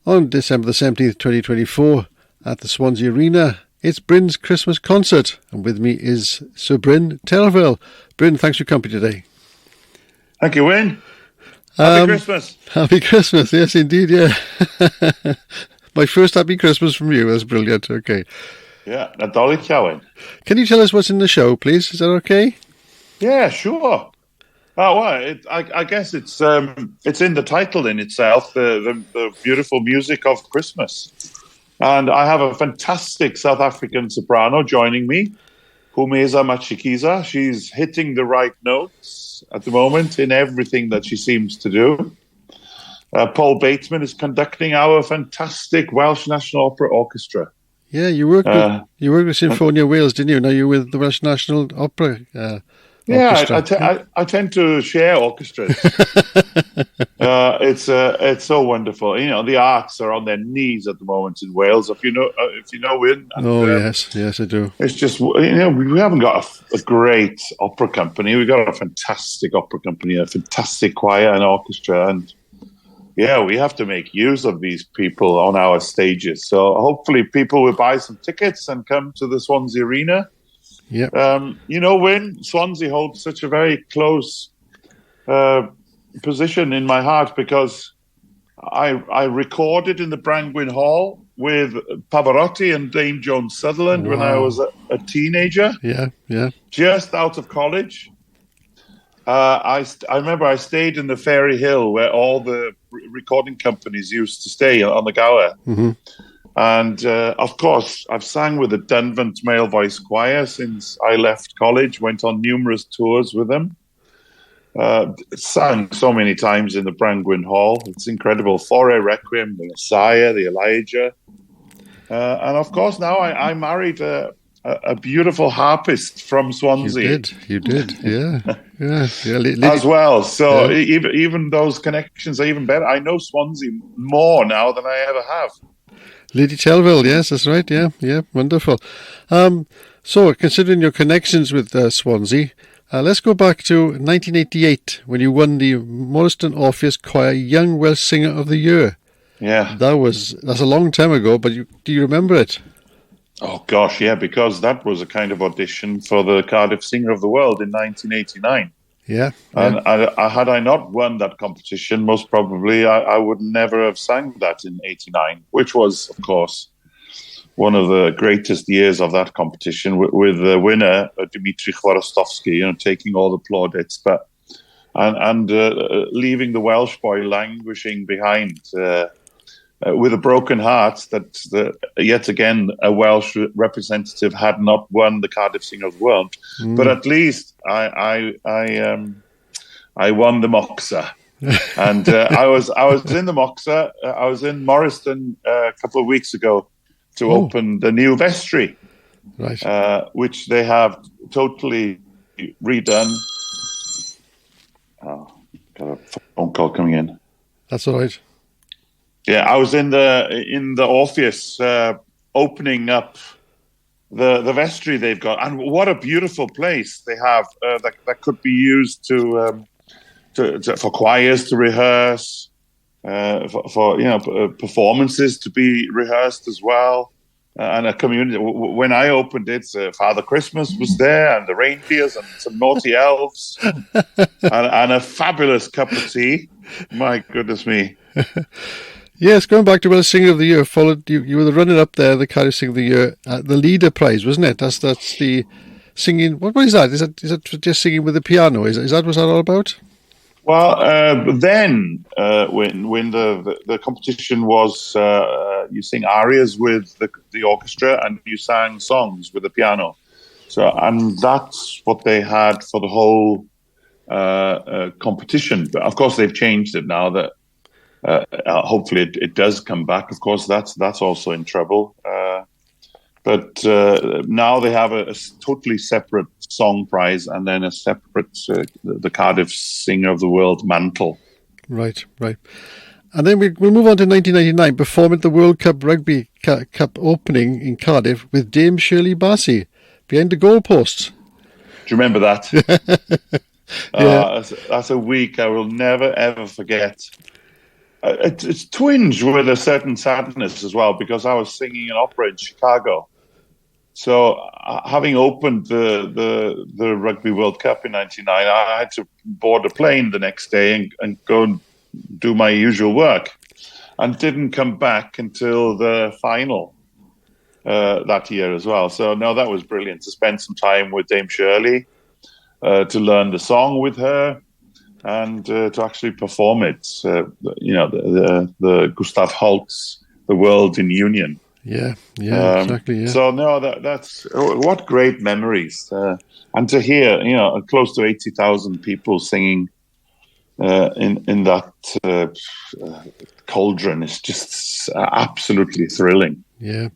On December the 17th, 2024, at the Swansea Arena, it's Bryn's Christmas concert, and with me is Sir Bryn Terfel. Bryn, thanks for your company today. Thank you, Wyn. Happy Christmas. Happy Christmas, yes indeed, yeah. My first happy Christmas from you, that's brilliant, okay. Yeah, Nadolig Llawen. Can you tell us what's in the show, please? Is that okay? Yeah, sure. Oh, well, I guess it's in the title in itself, the beautiful music of Christmas. And I have a fantastic South African soprano joining me, Humeza Machikiza. She's hitting the right notes at the moment in everything that she seems to do. Paul Bateman is conducting our fantastic Welsh National Opera Orchestra. Yeah, you worked with Symphonia Wales, didn't you? Now you're with the Welsh National Opera. Yeah, I tend to share orchestras. It's so wonderful. You know, the arts are on their knees at the moment in Wales. If you know Wyn. Yes, I do. It's just, we haven't got a great opera company. We've got a fantastic opera company, a fantastic choir and orchestra, and yeah, we have to make use of these people on our stages. So hopefully people will buy some tickets and come to the Swansea Arena. Yeah. Wyn, Swansea holds such a very close position in my heart because I recorded in the Brangwyn Hall with Pavarotti and Dame Joan Sutherland when I was a teenager. Yeah. Just out of college. I remember I stayed in the Fairy Hill where all the recording companies used to stay on the Gower. Mm-hmm. And, of course, I've sang with the Dunvant Male Voice Choir since I left college, went on numerous tours with them. Sang so many times in the Brangwyn Hall. It's incredible. Fore Requiem, the Messiah, the Elijah. And, of course, now I married a beautiful harpist from Swansea. You did, yeah. As well. So even those connections are even better. I know Swansea more now than I ever have. Lady Telville, yes, that's right, yeah, wonderful. So, considering your connections with Swansea, let's go back to 1988 when you won the Morriston Orpheus Choir Young Welsh Singer of the Year. Yeah. That's a long time ago, but do you remember it? Oh, gosh, yeah, because that was a kind of audition for the Cardiff Singer of the World in 1989. Yeah. And had I not won that competition, most probably I would never have sang that in 89, which was, of course, one of the greatest years of that competition with the winner, Dmitry Chворostovsky, taking all the plaudits, and leaving the Welsh boy languishing behind with a broken heart that yet again a Welsh representative had not won the Cardiff Singer of the World. But at least I won the Moxa, and I was in the Moxa. I was in Morriston a couple of weeks ago to open the new vestry, right? Which they have totally redone. Oh, got a phone call coming in. That's all right. Yeah, I was in the Orpheus opening up the vestry they've got, and what a beautiful place they have that could be used for choirs to rehearse, for performances to be rehearsed as well, and a community. When I opened it, Father Christmas was there, and the reindeers, and some naughty elves, and a fabulous cup of tea. My goodness me. Yes, going back to Welsh Singer of the Year, you were the runner-up there, the Cardiff Singer of the Year, the Leader Prize, wasn't it? That's the singing. What is that? Is that just singing with the piano? Is that what's that all about? Well, then when the competition was, you sing arias with the orchestra and you sang songs with the piano. So, and that's what they had for the whole competition. But of course, they've changed it now that. Hopefully it does come back. Of course, that's also in trouble. But now they have a totally separate song prize and then a separate the Cardiff Singer of the World mantle. Right. And then we'll move on to 1999, perform at the World Cup Rugby Cup opening in Cardiff with Dame Shirley Bassey behind the goalposts. Do you remember that? Yeah. That's a week I will never, ever forget. it's twinged with a certain sadness as well, because I was singing an opera in Chicago. So having opened the Rugby World Cup in '99, I had to board a plane the next day and go and do my usual work, and didn't come back until the final that year as well. So no, that was brilliant to spend some time with Dame Shirley, to learn the song with her, and to actually perform it. The Gustav Holst's "The World in Union." Yeah, exactly. Yeah. So no, that's what great memories, and to hear close to 80,000 people singing in that cauldron is just absolutely thrilling. Yeah,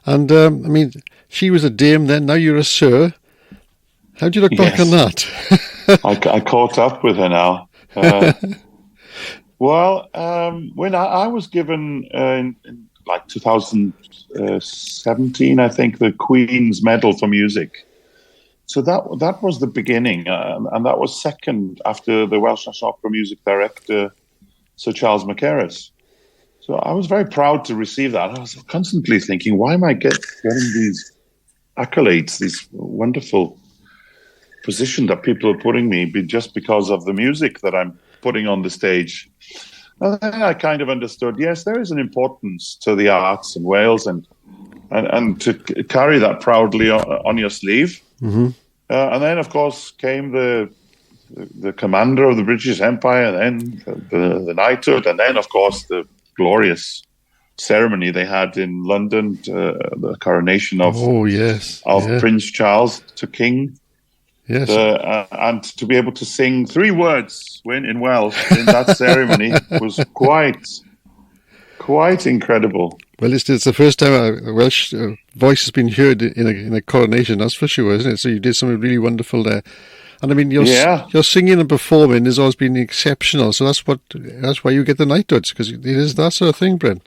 and I mean, she was a dame then. Now you're a sir. How do you look back on that? I caught up with her now. Well, when I was given in like 2017, I think, the Queen's Medal for Music. So that was the beginning, and that was second after the Welsh National Opera music director, Sir Charles Mackerras. So I was very proud to receive that. I was constantly thinking, why am I getting these accolades, these wonderful position that people are putting me just because of the music that I'm putting on the stage? And then I kind of understood, yes, there is an importance to the arts in Wales, and to carry that proudly on your sleeve. Mm-hmm. And then, of course, came the commander of the British Empire, and then the knighthood, and then, of course, the glorious ceremony they had in London, the coronation of Prince Charles to King. Yes. And to be able to sing 3 words in Welsh in that ceremony was quite incredible. Well, it's the first time a Welsh voice has been heard in a coronation, that's for sure, isn't it? So you did something really wonderful there. And I mean, your singing and performing has always been exceptional. So that's why you get the knighthoods, because it is that sort of thing, Bryn.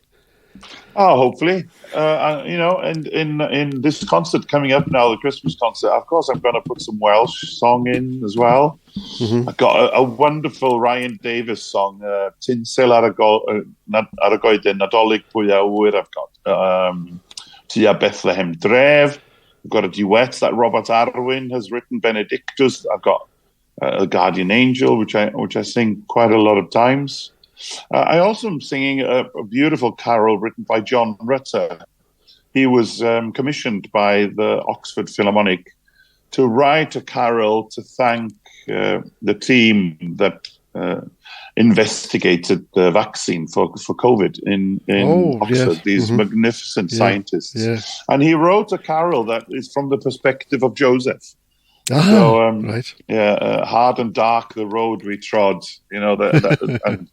Oh, hopefully. And in this concert coming up now, the Christmas concert, of course, I'm going to put some Welsh song in as well. Mm-hmm. I've got a wonderful Ryan Davies song, Tinsel ar y goeden Nadolig pwy awyr. I've got Tua Bethlehem Dref. I've got a duet that Robert Arwin has written, Benedictus. I've got A Guardian Angel, which I sing quite a lot of times. I also am singing a beautiful carol written by John Rutter. He was commissioned by the Oxford Philharmonic to write a carol to thank the team that investigated the vaccine for COVID in Oxford, these magnificent scientists. Yes. And he wrote a carol that is from the perspective of Joseph. Right. Yeah, hard and dark the road we trod, and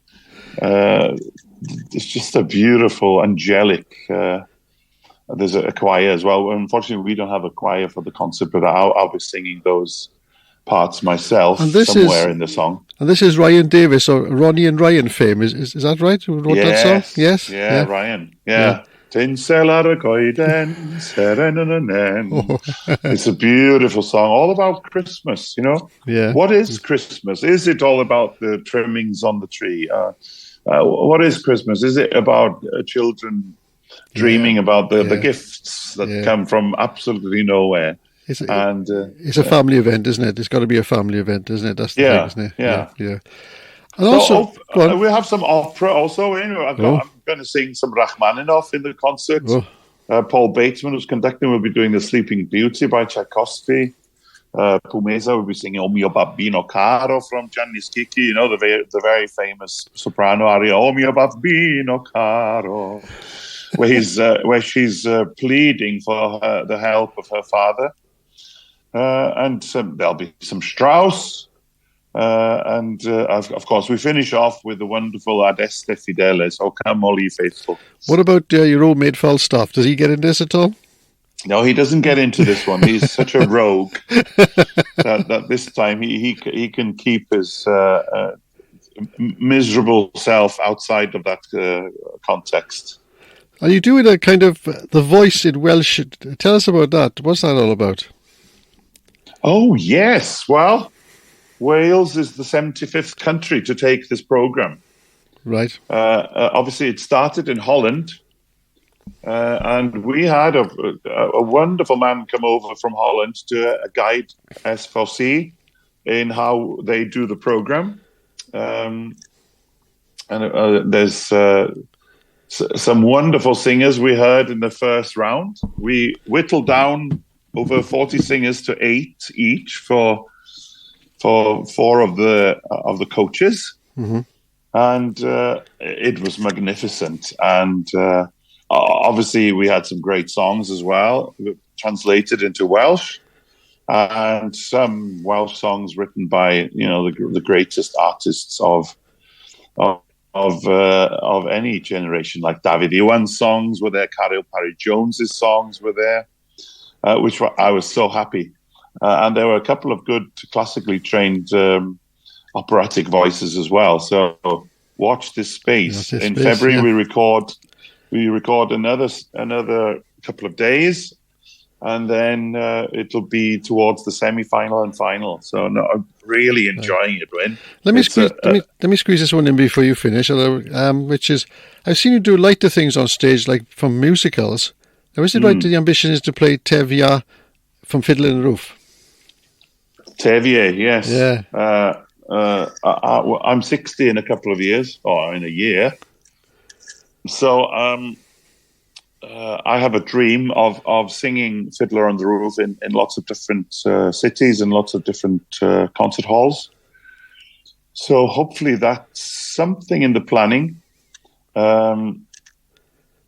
it's just a beautiful, angelic. There's a choir as well. Unfortunately, we don't have a choir for the concert, but I'll be singing those parts myself somewhere in the song. And this is Ryan Davies, or Ronnie and Ryan fame. Is that right? Who wrote that song? Yes. Yeah, Ryan. Yeah. Tinsel ar y goeden, seren yn y nen. It's a beautiful song, all about Christmas, Yeah. What is Christmas? Is it all about the trimmings on the tree? What is Christmas? Is it about children dreaming about the gifts that come from absolutely nowhere? It's a family event, isn't it? It's got to be a family event, isn't it? That's the thing, isn't it? Yeah. And also, we have some opera also. I'm going to sing some Rachmaninoff in the concert. Paul Bateman, who's conducting, will be doing The Sleeping Beauty by Tchaikovsky. Pumeza will be singing O mio babbino caro from Gianni Schicchi, the very famous soprano aria, O mio babbino caro, where she's pleading for the help of her father. And there'll be some Strauss. And of course, we finish off with the wonderful Adeste Fideles, O Come All Ye Faithful. What about your old mate Falstaff? Does he get in this at all? No, he doesn't get into this one. He's such a rogue that this time he can keep his miserable self outside of that context. Are you doing a kind of the voice in Welsh? Tell us about that. What's that all about? Oh, yes. Well, Wales is the 75th country to take this program. Right. Obviously, it started in Holland, and we had a wonderful man come over from Holland to guide S4C in how they do the program. And there's some wonderful singers we heard in the first round. We whittled down over 40 singers to 8 each for 4 of the coaches. Mm-hmm. And it was magnificent. And obviously, we had some great songs as well, translated into Welsh, and some Welsh songs written by the greatest artists of any generation, like David Iwan's songs were there, Caryl Parry-Jones's songs were there, which I was so happy. And there were a couple of good classically trained operatic voices as well. So watch this space. In February, yeah. we record another couple of days, and then it'll be towards the semi-final and final. So no, I'm really enjoying it, Wyn. Let me squeeze this one in before you finish. Which is, I've seen you do lighter things on stage, like from musicals. Now, is it right that the ambition is to play Tevye from Fiddler on the Roof? Tevye, yes. Yeah. I'm 60 in a couple of years, or in a year. So I have a dream of singing Fiddler on the Roof in lots of different cities and lots of different concert halls. So hopefully that's something in the planning.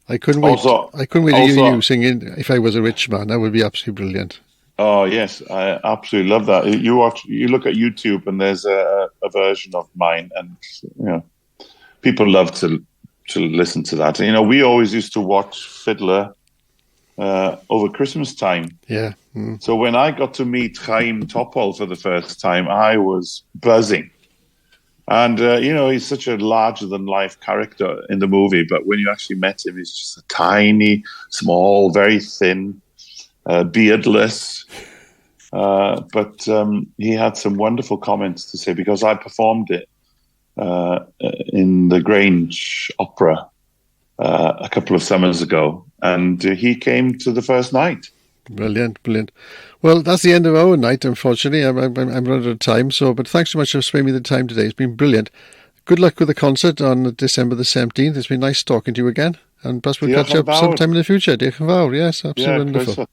I couldn't wait. I couldn't wait to hear you singing "If I Was a Rich Man." That would be absolutely brilliant. Oh yes, I absolutely love that. You look at YouTube, and there's a version of mine, and people love to listen to that. We always used to watch Fiddler over Christmas time. Yeah. So when I got to meet Chaim Topol for the first time, I was buzzing. And he's such a larger-than-life character in the movie, but when you actually met him, he's just a tiny, small, very thin, beardless. But he had some wonderful comments to say, because I performed it in the Grange Opera a couple of summers ago, and he came to the first night. Brilliant. Well, that's the end of our night, unfortunately. I'm running out of time, but thanks so much for spending me the time today. It's been brilliant. Good luck with the concert on December the 17th. It's been nice talking to you again, and perhaps we'll catch up sometime in the future. Diolch yn fawr. Yes, absolutely wonderful.